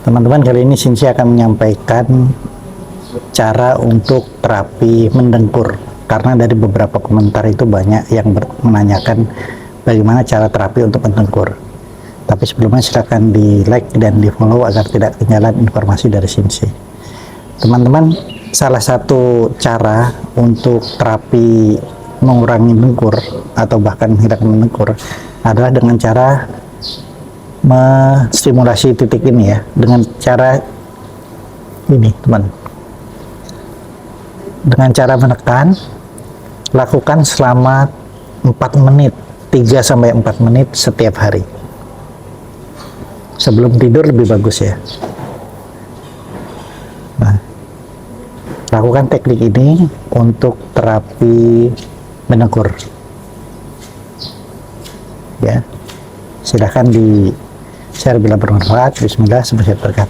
Teman-teman, kali ini Sinsi akan menyampaikan cara untuk terapi mendengkur, karena dari beberapa komentar itu banyak yang menanyakan bagaimana cara terapi untuk mendengkur. Tapi sebelumnya silakan di like dan di follow agar tidak ketinggalan informasi dari Sinsi. Teman-teman, salah satu cara untuk terapi mengurangi dengkur atau bahkan menghilangkan dengkur adalah dengan cara menstimulasi titik ini ya, dengan cara ini teman, dengan cara menekan. Lakukan selama 4 menit, 3-4 menit setiap hari. Sebelum tidur lebih bagus ya. Nah, lakukan teknik ini untuk terapi mendengkur ya. Silahkan di share bila bermanfaat. Bismillah, semoga berkah.